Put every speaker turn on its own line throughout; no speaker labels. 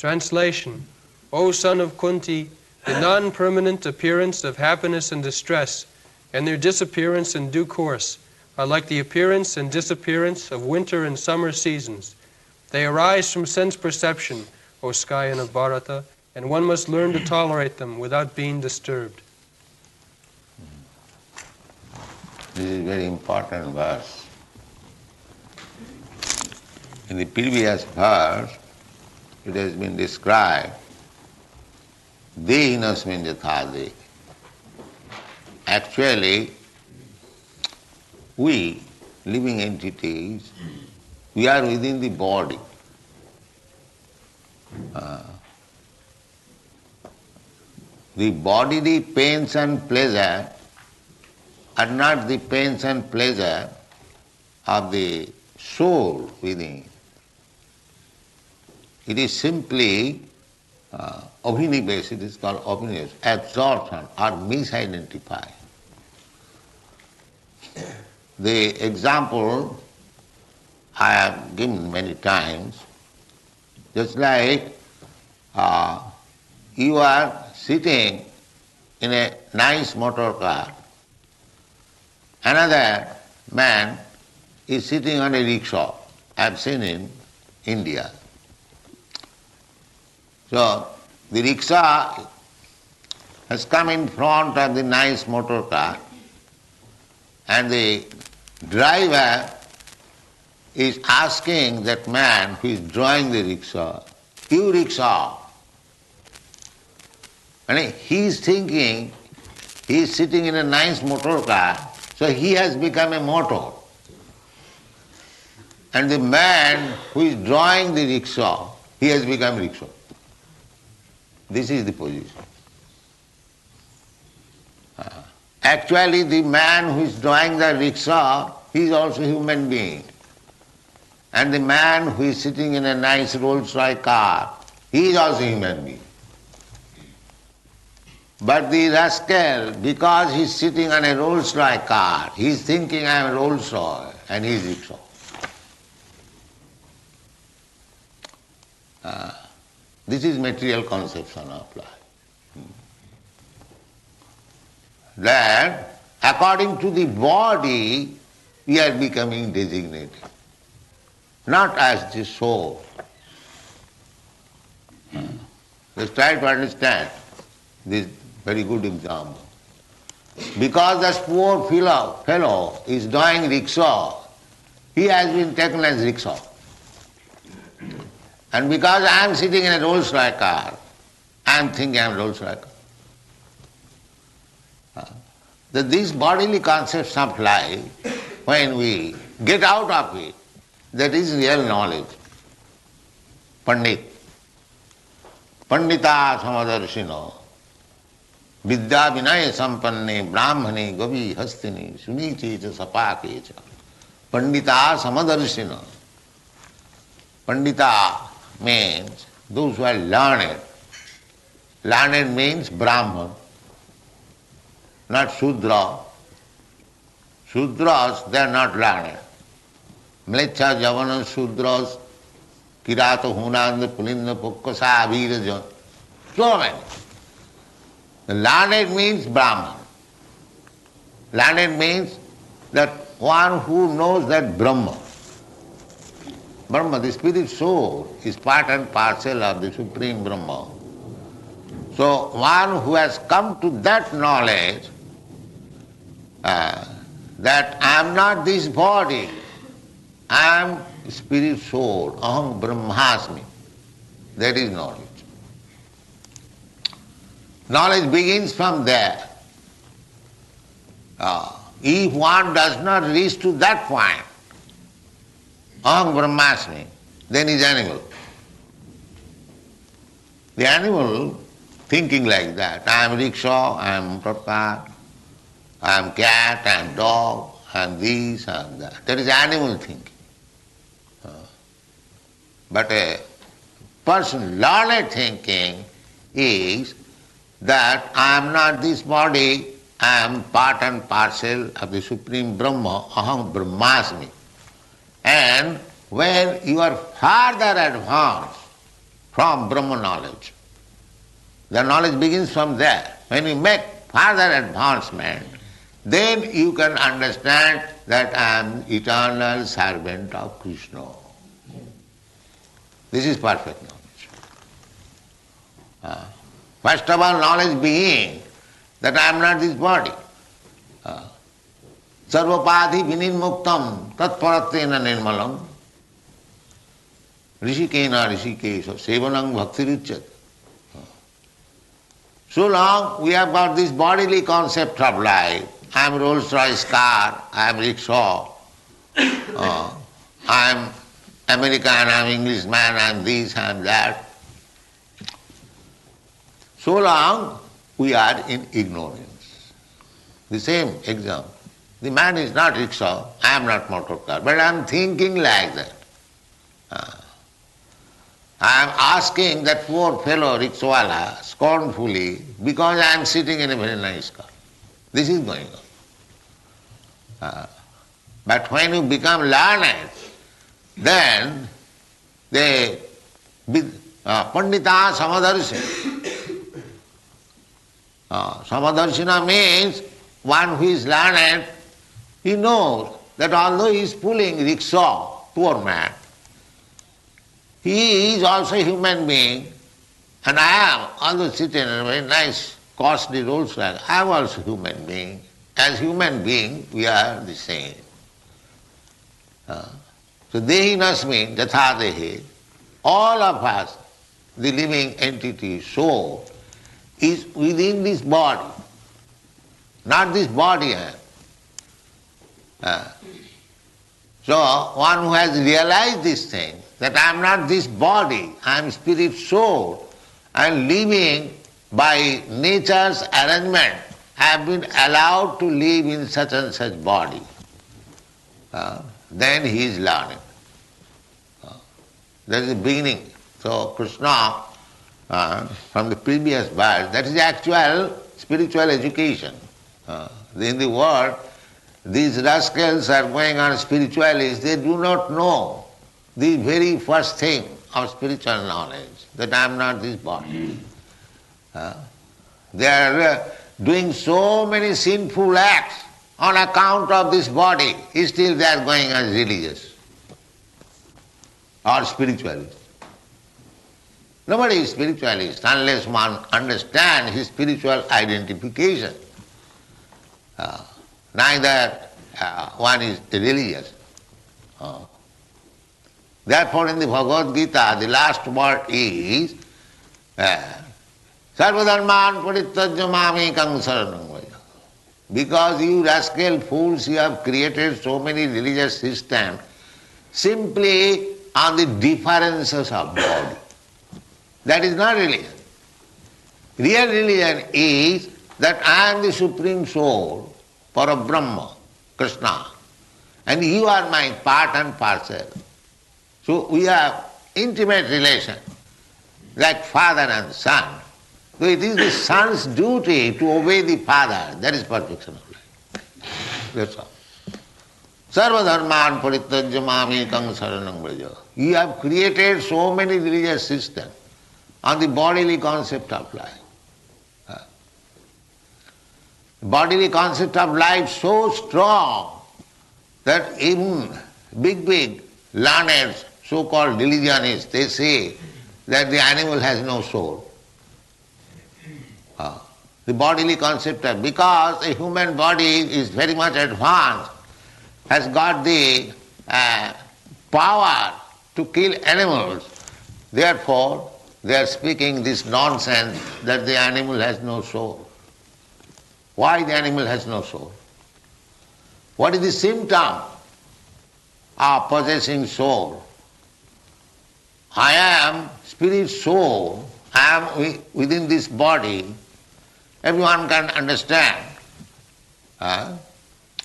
Translation: O son of Kunti, the non-permanent appearance of happiness and distress, and their disappearance in due course, are like the appearance and disappearance of winter and summer seasons. They arise from sense perception, O Skyan of Bharata, and one must learn to tolerate them without being disturbed.
This is a very important verse. In the previous verse, it has been described, Dehinasmin jathade. Actually, we, living entities, we are within the body. The bodily pains and pleasure are not the pains and pleasure of the soul within. It is simply abhinivesh, it is called abhinivesh, absorption or misidentified. The example I have given many times, just like you are sitting in a nice motor car, another man is sitting on a rickshaw. I have seen in India. So the rickshaw has come in front of the nice motor car, and the driver is asking that man who is drawing the rickshaw, "You rickshaw." And he is thinking he is sitting in a nice motor car, so he has become a motor. And the man who is drawing the rickshaw, he has become rickshaw. This is the position. Actually, the man who is drawing the rickshaw, he is also a human being. And the man who is sitting in a nice Rolls-Royce car, he is also a human being. But the rascal, because he is sitting on a Rolls-Royce car, he is thinking I am a Rolls-Royce and he is rickshaw. This is material conception of life. That according to the body, we are becoming designated, not as the soul. Let's try to understand this very good example. Because this poor fellow is drawing rickshaw, he has been taken as rickshaw. And because I am sitting in a Rolls-Royce car, I am thinking I am Rolls-Royce car. That these bodily concepts of life, when we get out of it, that is real knowledge. Pandit. Pandita samadarshino. Vidya vinaya sampanne brahmane gavi hastini suniche cha sapake cha. Pandita samadarshino. Pandita means those who are learned. Learned means Brahman, not Shudra. Shudras, they are not learned. Mlecha, Javana, Shudras, Kirata, Hunanda, Pulinda, Pukkasa, Viraja, so many. The learned means Brahman. Learned means that one who knows that Brahma. Brahma, the spirit soul, is part and parcel of the Supreme Brahma. So one who has come to that knowledge that I am not this body, I am spirit soul, aham brahmasmi. That is knowledge. Knowledge begins from there. If one does not reach to that point, aham brahmasmi, then he is animal. The animal thinking like that, I am rickshaw, I am motor car, I am cat, I am dog, I am this, I am that. That is animal thinking. But a person learned thinking is that I am not this body, I am part and parcel of the Supreme Brahma, aham brahmasmi. And when you are farther advanced from Brahma knowledge. The knowledge begins from there. When you make further advancement, then you can understand that I am eternal servant of Krishna. This is perfect knowledge. First of all, knowledge being that I am not this body. Sarvapadhi vinirmuktam tatparatena nirmalam rishikena rishikesha sevanam bhaktiruchyate. So long we have got this bodily concept of life. I am Rolls-Royce car, I am rickshaw, I am American, I am Englishman, I am this, I am that. So long we are in ignorance. The same example. The man is not rickshaw, I am not motor car, but I am thinking like that. I am asking that poor fellow rickshawala scornfully because I am sitting in a very nice car. This is going on. But when you become learned, then the Pandita Samadarshina. Samadarshina means one who is learned, he knows that although he is pulling rickshaw, poor man, he is also a human being, and I am, although sitting in a very nice, costly Rolls-Royce, I am also a human being. As human being, we are the same. So dehinasmin yatha dehe, all of us, the living entity, soul, is within this body, not this body. So one who has realized this thing, that I am not this body, I am spirit soul, and living by nature's arrangement, I have been allowed to live in such and such body. Then he is learning. That is the beginning. So Krishna, from the previous verse, that is actual spiritual education. In the world, these rascals are going on spiritualists, they do not know the very first thing of spiritual knowledge, that I am not this body. They are doing so many sinful acts on account of this body, still they are going as religious or spiritualist. Nobody is spiritualist unless one understands his spiritual identification. Neither one is religious. Therefore in the Bhagwat Gita, the last word is Sarvadharman parityajya mamekam saranam vraja. Because you rascal fools, you have created so many religious systems simply on the differences of body. That is not religion. Real religion is that I am the Supreme Soul, Parabrahma, Krishna, and you are my part and parcel. So we have intimate relation, like father and son. So it is the son's duty to obey the father. That is perfection of life. That's all. Sarvadharman parityajya mamekam saranam vraja. You have created so many religious systems on the bodily concept of life. Bodily concept of life so strong that even big learned so-called religionists, they say that the animal has no soul. The bodily concept of, because a human body is very much advanced, has got the power to kill animals, therefore they are speaking this nonsense that the animal has no soul. Why the animal has no soul? What is the symptom of possessing soul? I am spirit soul, I am within this body. Everyone can understand.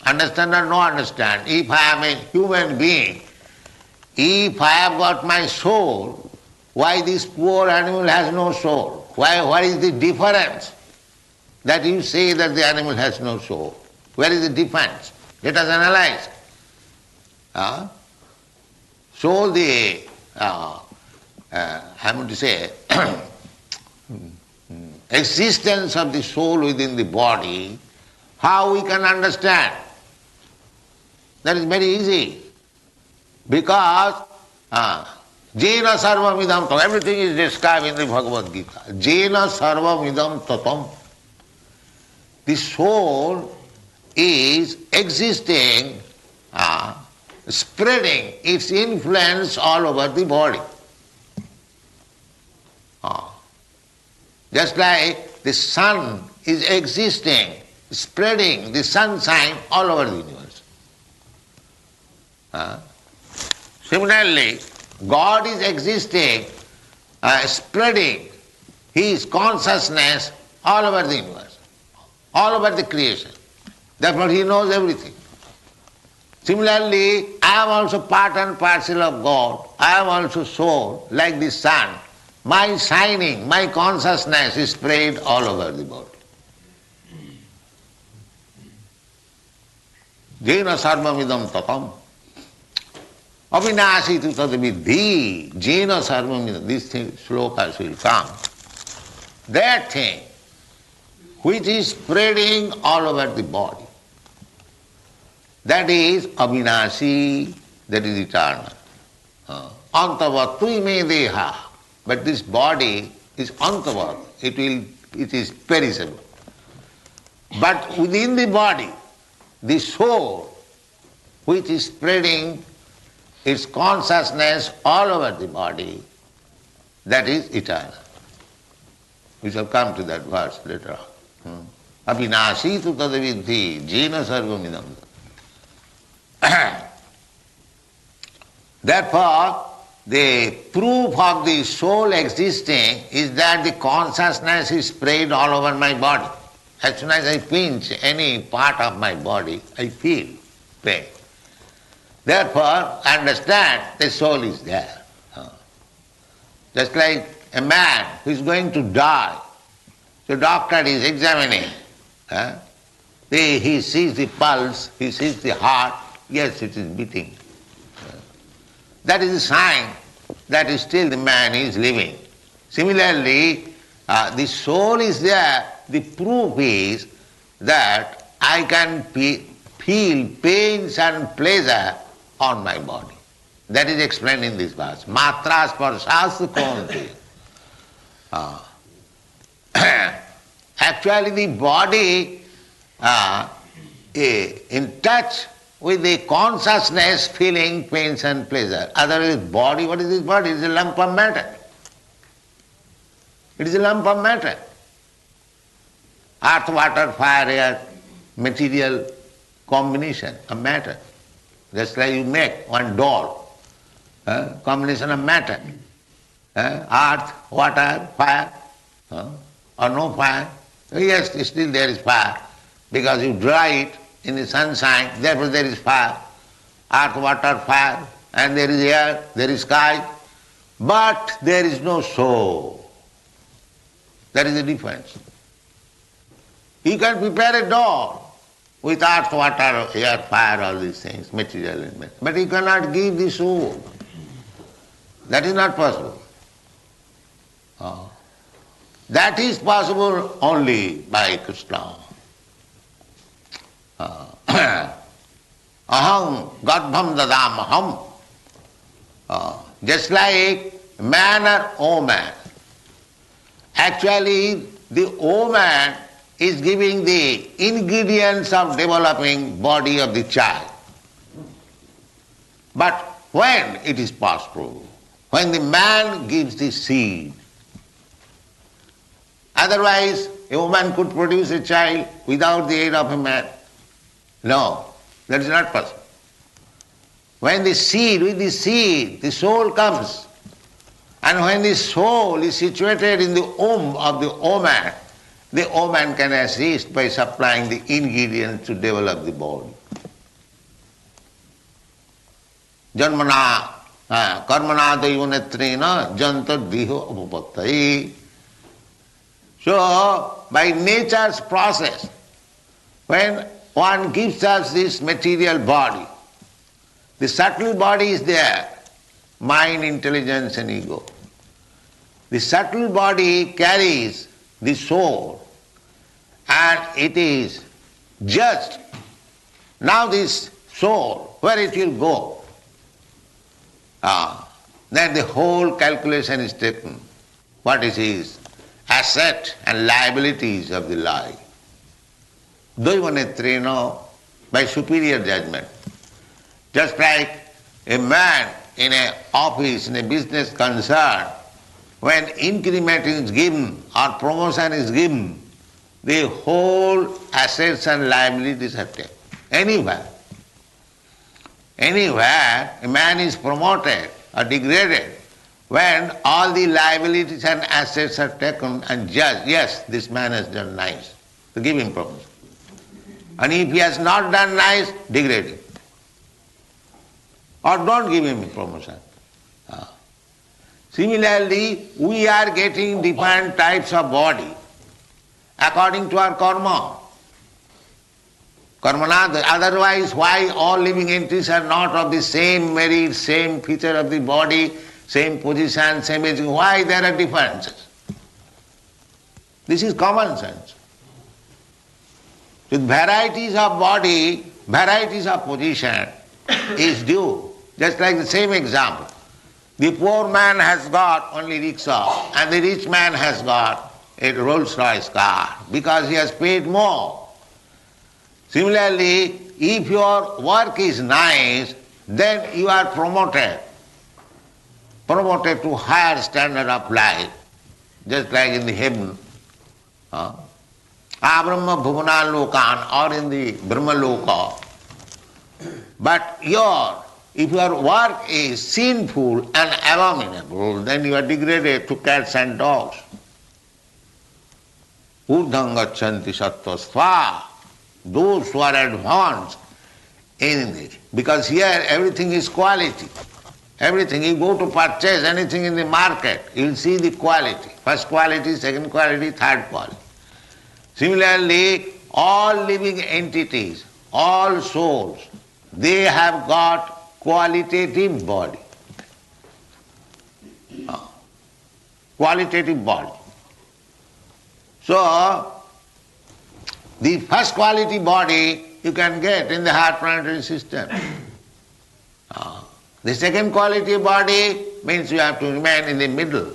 Understand or no understand. If I am a human being, if I have got my soul, why this poor animal has no soul? What is the difference that you say that the animal has no soul? Where is the difference? Let us analyze. So the I want to say, existence of the soul within the body, how we can understand? That is very easy. Because Jena sarvam idam tatam, everything is described in the Bhagwat Gita. Jena sarvam idam tatam. The soul is existing, spreading its influence all over the body. Just like the sun is existing, spreading the sunshine all over the universe. Similarly, God is existing, spreading His consciousness all over the universe, all over the creation. Therefore He knows everything. Similarly, I am also part and parcel of God. I am also soul, like the sun. My shining, my consciousness is spread all over the body. Jena sarvamidam tatam. Avinasi tu tadvidhi. Jena sarvamidam. This thing, slokas will come. That thing which is spreading all over the body, that is avinasi, that is eternal. Antavatui me deha. But this body is antavat, it is perishable. But within the body, the soul, which is spreading its consciousness all over the body, that is eternal. We shall come to that verse later on. Abhinasi tu tadavidhi, jena sarvamidam. Therefore, the proof of the soul existing is that the consciousness is spread all over my body. As soon as I pinch any part of my body, I feel pain. Therefore, understand the soul is there. Just like a man who is going to die, the doctor is examining. He sees the pulse, he sees the heart, yes, it is beating. That is a sign that is still the man is living. Similarly, the soul is there. The proof is that I can feel pains and pleasure on my body. That is explained in this verse. Matra sparshas konti. Actually, the body in touch with the consciousness feeling pains and pleasure. Otherwise, body, what is this body? It is a lump of matter. It is a lump of matter. Earth, water, fire, air, material combination of matter. Just like you make one doll, combination of matter. Earth, water, fire, or no fire. Yes, still there is fire, because you dry it in the sunshine, therefore there is fire. Earth, water, fire, and there is air, there is sky, but there is no soul. That is the difference. You can prepare a doll with earth, water, air, fire, all these things, material elements, but you cannot give the soul. That is not possible. That is possible only by Krishna. Aham garbham dadam aham. Just like man or woman. Actually, the woman is giving the ingredients of developing body of the child. But when it is possible, when the man gives the seed, otherwise a woman could produce a child without the aid of a man. No, that is not possible. When the seed, with the seed, the soul comes. And when the soul is situated in the womb of the woman can assist by supplying the ingredients to develop the body. Janmana, karmana daivanetrena jantar diho upapattai. So, by nature's process, when one gives us this material body, the subtle body is there, mind, intelligence and ego. The subtle body carries the soul and it is judged. Now this soul, where it will go? Then the whole calculation is taken. What is his asset and liabilities of the life? Daivanetrena, by superior judgment. Just like a man in an office, in a business concern, when increment is given or promotion is given, the whole assets and liabilities are taken. Anywhere a man is promoted or degraded, when all the liabilities and assets are taken and judged, yes, this man has done nice, to give him promotion. And if he has not done nice, degrade him. Or don't give him promotion. Similarly, we are getting different types of body according to our karma. Karmana, otherwise why all living entities are not of the same merit, same feature of the body, same position, same aging? Why there are differences? This is common sense. With varieties of body, varieties of position is due. Just like the same example. The poor man has got only rickshaw and the rich man has got a Rolls-Royce car because he has paid more. Similarly, if your work is nice, then you are promoted to higher standard of life, just like in the heaven. Abrahma Bhuvana Lokan, or in the Brahma Loka. But if your work is sinful and abominable, then you are degraded to cats and dogs. Urdham gachanti sattvasva. Those who are advanced in it. Because here everything is quality. Everything, you go to purchase anything in the market, you will see the quality. First quality, second quality, third quality. Similarly, all living entities, all souls, they have got qualitative body. Qualitative body. So, the first quality body you can get in the heart planetary system. The second quality body means you have to remain in the middle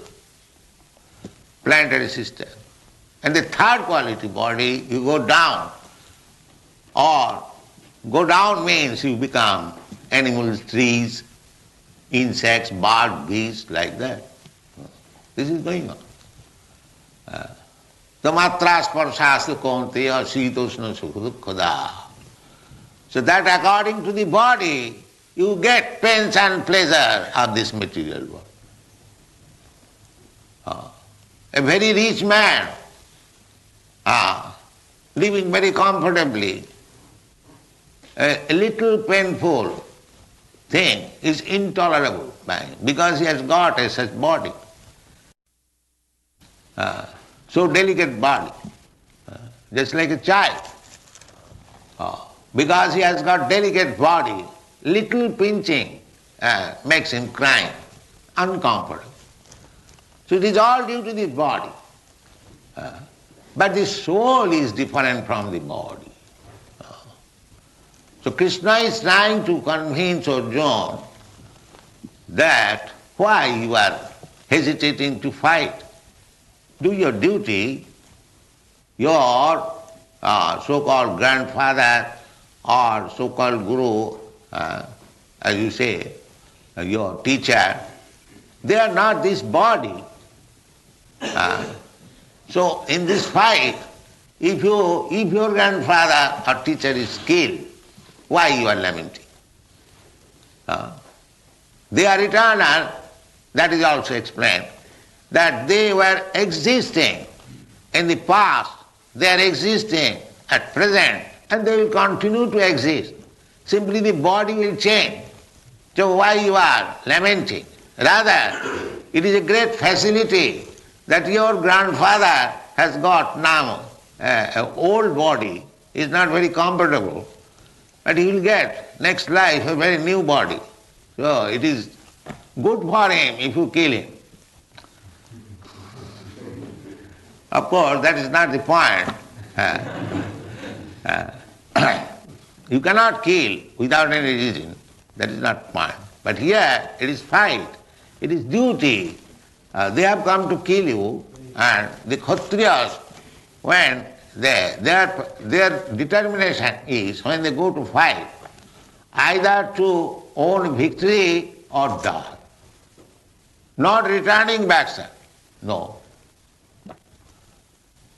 planetary system. And the third quality body, you go down. Or go down means you become animals, trees, insects, birds, beasts, like that. This is going on. Tamatra sparsastu kaunteya sitoshna sukha. So that according to the body, you get pains and pleasure of this material world. A very rich man, living very comfortably, a little painful thing is intolerable because he has got such body. So delicate body, just like a child. Because he has got delicate body, little pinching makes him crying, uncomfortable. So it is all due to the body. But the soul is different from the body. So Krishna is trying to convince Arjuna that why you are hesitating to fight. Do your duty. Your so-called grandfather or so-called guru, as you say, your teacher, they are not this body. So in this fight, if your grandfather or teacher is killed, why you are lamenting? They are eternal, that is also explained, that they were existing in the past, they are existing at present, and they will continue to exist. Simply the body will change. So why you are lamenting? Rather, it is a great facility that your grandfather has got now an old body, is not very comfortable, but he will get next life a very new body. So it is good for him if you kill him. Of course, that is not the point. You cannot kill without any reason. That is not the point. But here it is fight. It is duty. They have come to kill you, and the Kshatriyas, when their determination is, when they go to fight, either to own victory or die. Not returning back, sir. No.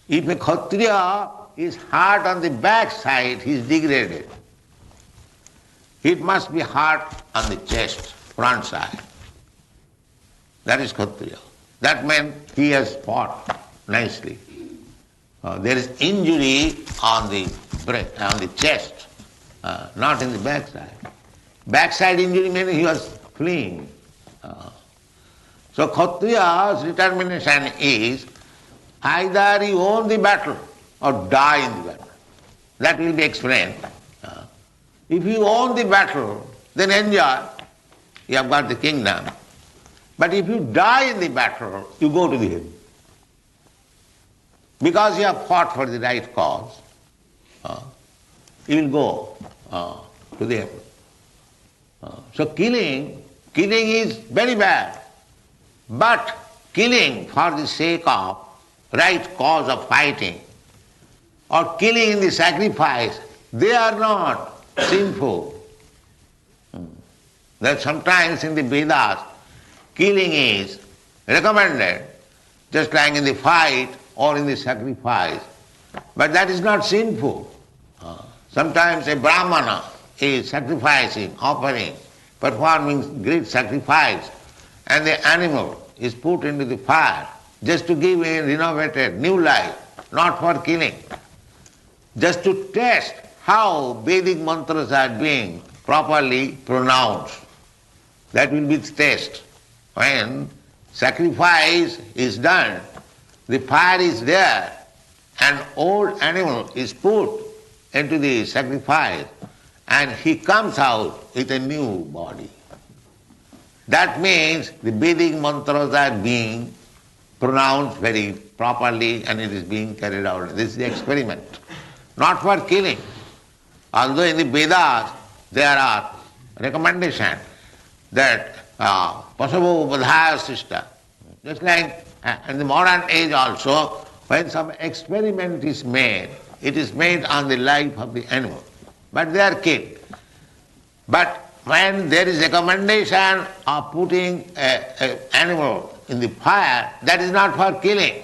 If a Kshatriya is hurt on the back side, he is degraded. It must be hurt on the chest, front side. That is Kshatriya. That means he has fought nicely. There is injury on the chest, not in the backside. Backside injury means he was fleeing. So Kshatriya's determination is either you own the battle or die in the battle. That will be explained. If you own the battle, then enjoy. You have got the kingdom. But if you die in the battle, you go to the heaven. Because you have fought for the right cause, you will go to the heaven. So killing is very bad. But killing for the sake of right cause of fighting, or killing in the sacrifice, they are not sinful. That sometimes in the Vedas, killing is recommended, just like in the fight or in the sacrifice. But that is not sinful. Sometimes a Brahmana is sacrificing, offering, performing great sacrifice, and the animal is put into the fire just to give a renovated new life, not for killing. Just to test how Vedic mantras are being properly pronounced. That will be the test. When sacrifice is done, the fire is there, an old animal is put into the sacrifice, and he comes out with a new body. That means the Vedic mantras are being pronounced very properly and it is being carried out. This is the experiment. Not for killing. Although in the Vedas there are recommendations that Pasavo Badhaya Sishta, just like in the modern age also, when some experiment is made, it is made on the life of the animal. But they are killed. But when there is recommendation of putting an animal in the fire, that is not for killing.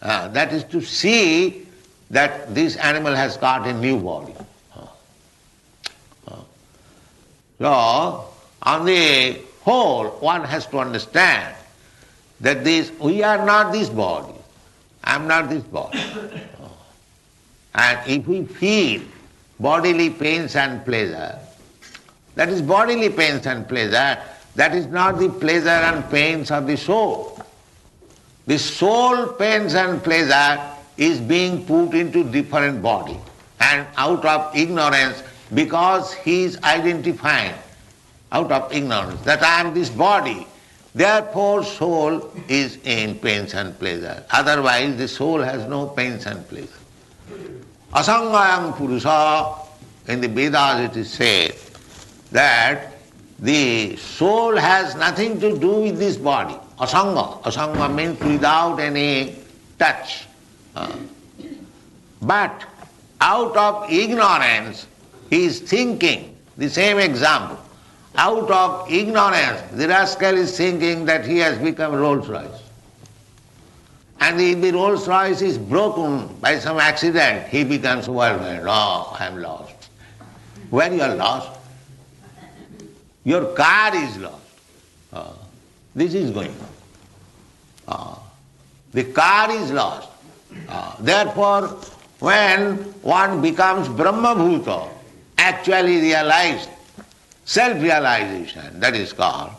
That is to see that this animal has got a new body. So, on the whole, one has to understand that we are not this body. I am not this body. And if we feel bodily pains and pleasure, that is bodily pains and pleasure, that is not the pleasure and pains of the soul. The soul pains and pleasure is being put into different body, and out of ignorance, because he is identifying out of ignorance that I am this body, therefore soul is in pains and pleasure. Otherwise the soul has no pains and pleasure. Asangayam Purusa, in the Vedas it is said that the soul has nothing to do with this body. Asanga. Asanga means without any touch. But out of ignorance he is thinking, the same example. Out of ignorance, the rascal is thinking that he has become Rolls Royce. And if the Rolls Royce is broken by some accident, he becomes worldwide. Oh, I am lost. Where you are lost? Your car is lost. This is going on. The car is lost. Therefore, when one becomes Brahma-bhuta, actually realized, self-realization, that is called,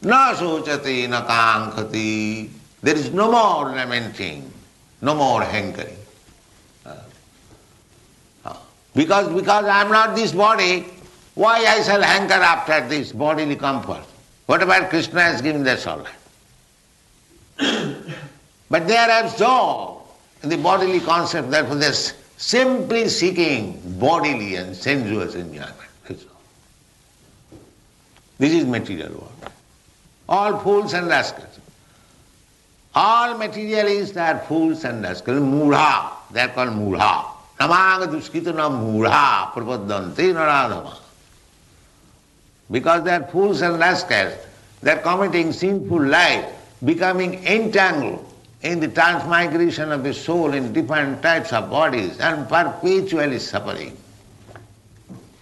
na sochati na kankhati, there is no more lamenting, no more hankering. Because I am not this body, why I shall hanker after this bodily comfort? Whatever Krishna has given, that's all right. But they are absorbed in the bodily concept, therefore they're simply seeking bodily and sensuous enjoyment. That's all. This is material world. All fools and rascals. All materialists are fools and rascals. Mudha, they are called mudha. Namaga duskita na mudha prapadanti naradhama. Because they are fools and rascals, they are committing sinful life, becoming entangled in the transmigration of the soul in different types of bodies and perpetually suffering.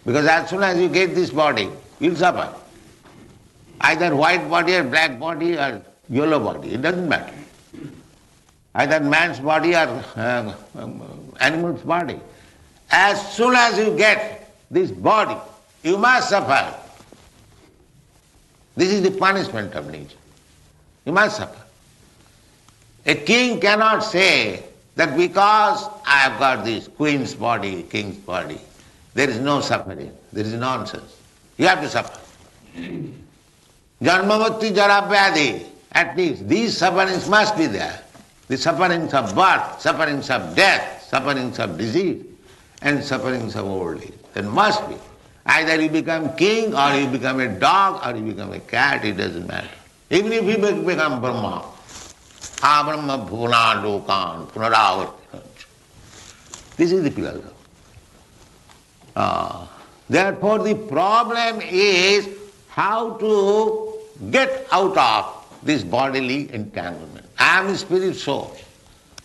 Because as soon as you get this body, you'll suffer. Either white body or black body or yellow body, it doesn't matter. Either man's body or animal's body. As soon as you get this body, you must suffer. This is the punishment of nature. You must suffer. A king cannot say that because I have got this queen's body, king's body, there is no suffering. There is nonsense. You have to suffer. Janmamatti jara vyadhi, at least these sufferings must be there. The sufferings of birth, sufferings of death, sufferings of disease, and sufferings of old age. There must be. Either you become king, or you become a dog, or you become a cat, it doesn't matter. Even if you become Brahma, Abrahma bhuvana lokan punaravarti. This is the philosophy. Therefore the problem is how to get out of this bodily entanglement. I am a spirit soul.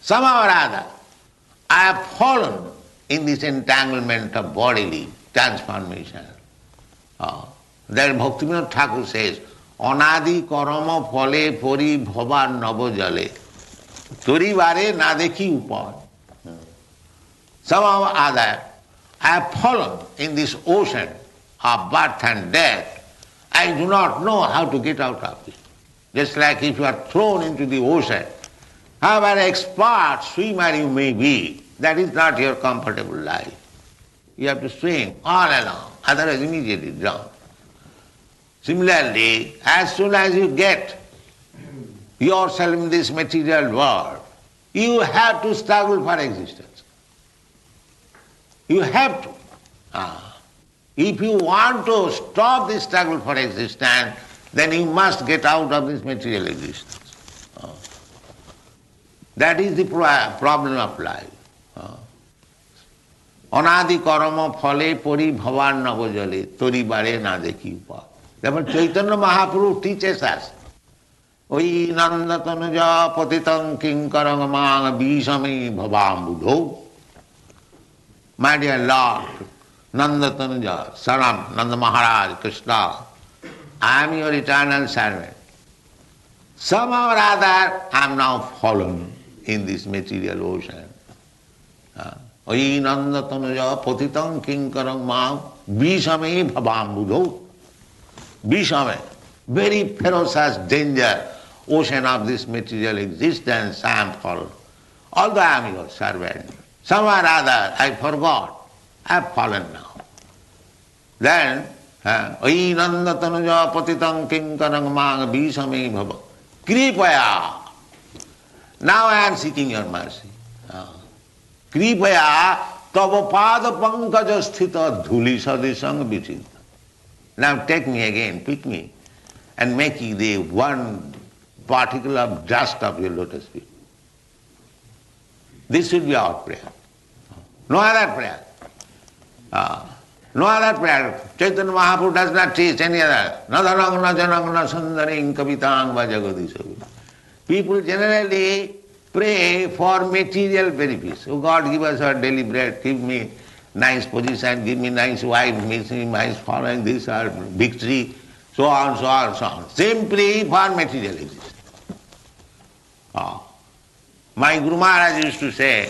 Somehow or other, I have fallen in this entanglement of bodily transformation. There Bhaktivinoda Thakur says, Anadi karama phale pori bhava nava jale tori vare na dekhi upar. Somehow or other, I have fallen in this ocean of birth and death. I do not know how to get out of it. Just like if you are thrown into the ocean, however expert swimmer you may be, that is not your comfortable life. You have to swim all along, otherwise immediately drown. Similarly, as soon as you get yourself in this material world, you have to struggle for existence. You have to. If you want to stop this struggle for existence, then you must get out of this material existence. That is the problem of life. Anadi karama phale pori bhavan navajale tori bare na dekhi upar. Therefore Chaitanya Mahaprabhu teaches us, Oi nandatanuja patitam kinkarang mang bishami bhavam budho. My dear Lord, Nandatanuja, son of Nanda Maharaj, Krishna, I am your eternal servant. Somehow or other, I am now fallen in this material ocean. Oi nandatanuja patitam kinkarang mang bishame bhavam budho. Bishame, very ferocious danger, ocean of this material existence, I am fallen. Although I am your servant, somehow or other I forgot, I have fallen now. Then, Oi nandatanuja patitam kinkarang mang bishame bhava. Kripaya. Now I am seeking your mercy. Kripaya tava pada pankaja sthita dhuli sadisang vichita. Now take me again, pick me, and make the one particle of dust of your lotus feet. This should be our prayer. No other prayer. No other prayer. Chaitanya Mahaprabhu does not teach any other. Nadarang na janang na sundaring kavitang vajagadisavi. People generally pray for material benefits. Oh God, give us our daily bread, give me nice position, give me nice wife, give me nice following, this or victory, so on, so on, so on. Simply for material existence. My Guru Maharaj used to say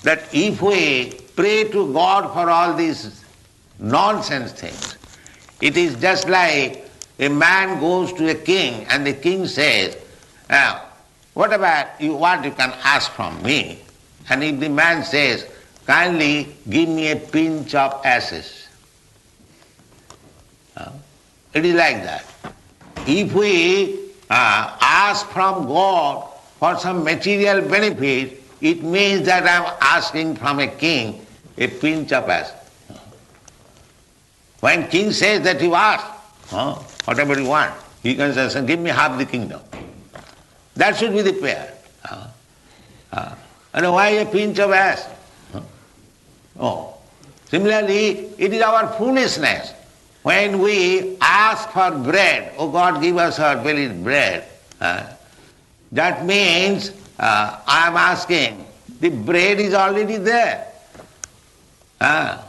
that if we pray to God for all these nonsense things, it is just like a man goes to a king and the king says, whatever you want you can ask from me. And if the man says, kindly give me a pinch of ashes. It is like that. If we ask from God for some material benefit, it means that I am asking from a king a pinch of acid. When king says that you ask, whatever you want, he can say, give me half the kingdom. That should be the prayer. And why a pinch of acid? Oh. Similarly, it is our foolishness. When we ask for bread, oh God, give us our belly bread, that means I am asking, the bread is already there.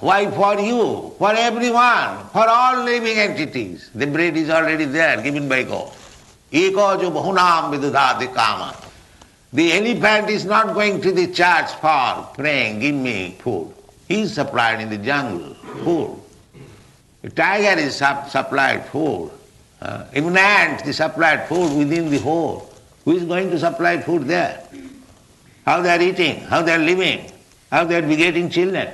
Why for you? For everyone, for all living entities. The bread is already there, given by God. Eko jo bahunam vidudhati kama. The elephant is not going to the church for praying, give me food. He is supplied in the jungle, food. The tiger is supplied food. Even ants, they supplied food within the hole. Who is going to supply food there? How they are eating, how they are living, how they are begetting children.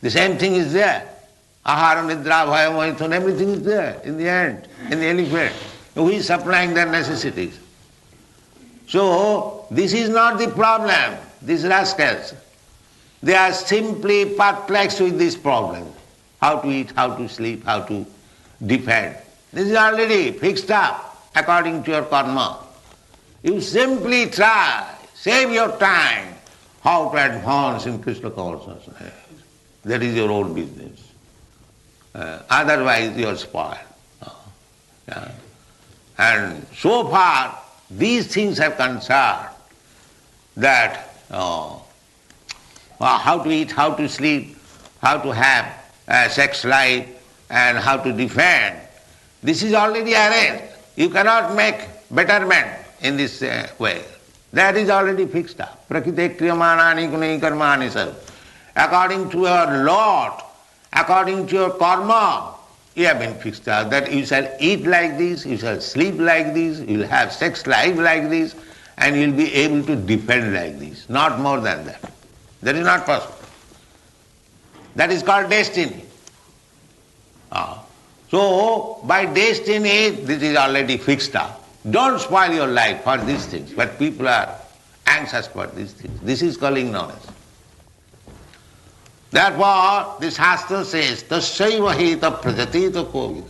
The same thing is there. Ahara, nidra, bhaya, mohithun, everything is there in the ant, in the elephant. Who is supplying their necessities? So, this is not the problem, these rascals. They are simply perplexed with this problem. How to eat, how to sleep, how to defend. This is already fixed up according to your karma. You simply try, save your time, how to advance in Krishna consciousness. That is your own business. Otherwise you are spoiled. And so far, these things are concerned that how to eat, how to sleep, how to have a sex life, and how to defend. This is already arranged. You cannot make betterment in this way. That is already fixed up. Prakrite kriyamanani gunai karmani sar. According to your lot, according to your karma, you have been fixed up that you shall eat like this, you shall sleep like this, you will have sex life like this, and you will be able to defend like this. Not more than that. That is not possible. That is called destiny. So, by destiny, this is already fixed up. Don't spoil your life for these things, but people are anxious for these things. This is called ignorance. Therefore, the Shastra says, Tasyaiva heta prajatita kovid.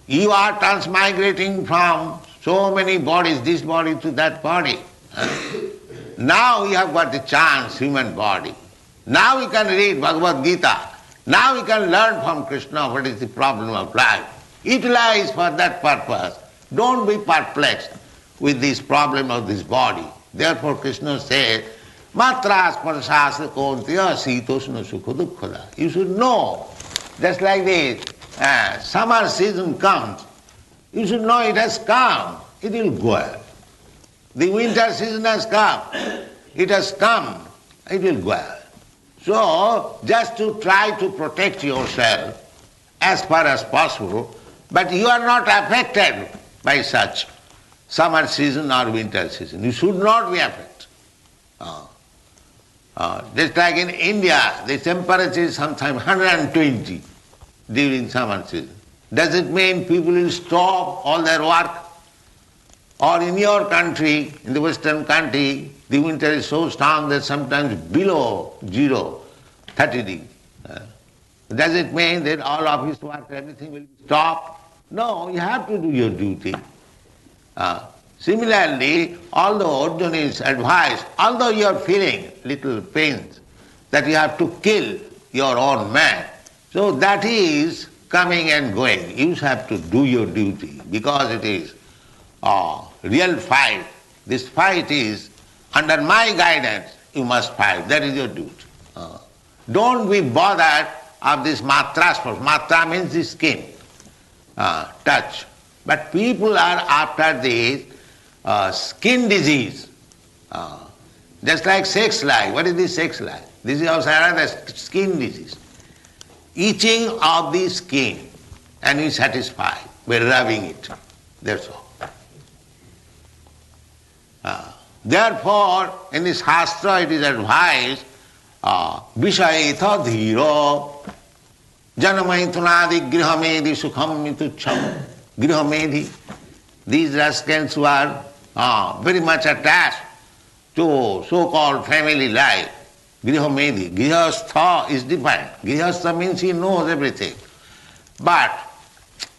You are transmigrating from so many bodies, this body to that body. Now you have got the chance, human body. Now you can read Bhagwat Geeta. Now you can learn from Krishna what is the problem of life. Utilize for that purpose. Don't be perplexed with this problem of this body. Therefore Krishna says, Matras parasasya kontya sitosna sukha dukkhada. You should know, just like this, summer season comes, you should know it has come, it will go away. The winter season has come, it has come, it will go away. So, just to try to protect yourself as far as possible, but you are not affected by such summer season or winter season. You should not be affected. Just like in India, the temperature is sometimes 120 during summer season. Does it mean people will stop all their work? Or in your country, in the Western country, the winter is so strong that sometimes below 0, 30 degrees. Does it mean that all office work, everything will stop? No, you have to do your duty. Similarly, although Arjuna is advised, although you are feeling little pains, that you have to kill your own man, so that is coming and going. You have to do your duty because it is a real fight. This fight is under my guidance, you must fight. That is your duty. Don't be bothered of this matras. Matra means the skin, touch. But people are after this skin disease, just like sex life. What is this sex life? This is also another skin disease. Itching of the skin, and we satisfy by rubbing it. That's all. Therefore, in this Shastra it is advised, Vishayatha dhiro janamaithunadi grihamedi sukham mitucham grihamedi. These rascals who are very much attached to so-called family life, Grihamedi. Grihastha is different. Grihastha means he knows everything, but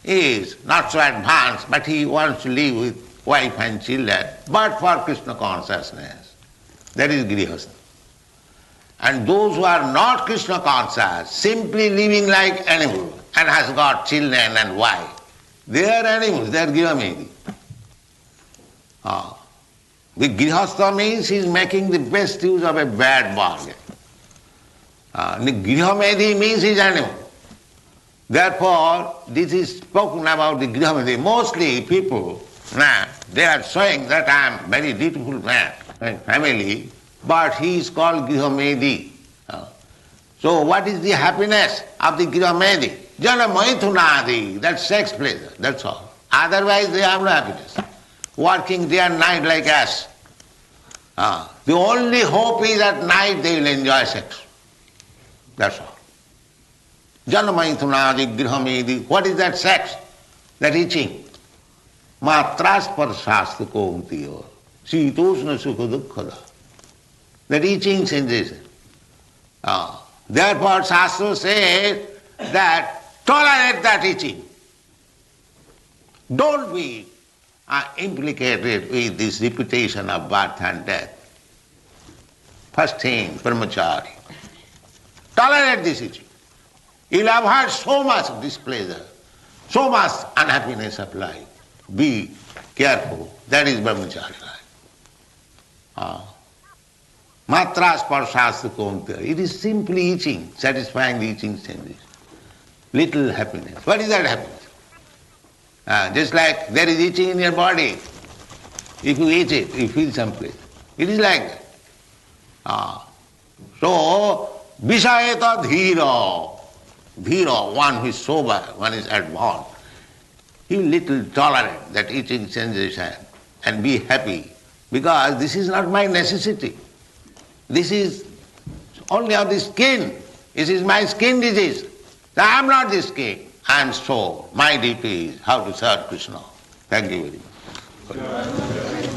he is not so advanced, but he wants to live with wife and children, but for Krishna consciousness. That is Grihastha. And those who are not Krishna conscious, simply living like animals, and has got children and wife, they are animals, they are Grihamedi. The Grihastha means he is making the best use of a bad bargain. The Grihamedi means he is animal. Therefore, this is spoken about the Grihamedi. Mostly people, they are saying that I am very dutiful man and family, but he is called Grihamedi. So what is the happiness of the Grihamedi? Jana maithunadi, that's sex pleasure, that's all. Otherwise they have no happiness. Working day and night like us. The only hope is at night they will enjoy sex. That's all. Jana maithunadi Grihamedi, what is that sex? That itching. Matrasparshastu komtiyo, sitoshna sukha dukkhada. That itching sensation. Therefore Shastra says that tolerate that itching. Don't be implicated with this repetition of birth and death. First thing, brahmachari. Tolerate this itching. You'll avoid so much displeasure, so much unhappiness of life. Be careful. That is brahmachari life. Matra sparshastu konta. It is simply itching, satisfying the itching sensation. Little happiness. What is that happiness? Just like there is itching in your body. If you eat it, you feel some pleasure. It is like that. So, Vishayata dhira. Dhira, one who is sober, one is advanced. He will little tolerate that itching sensation and be happy, because this is not my necessity. This is only of the skin. This is my skin disease. I am not the skin. I am soul. My duty is how to serve Krishna. Thank you very much.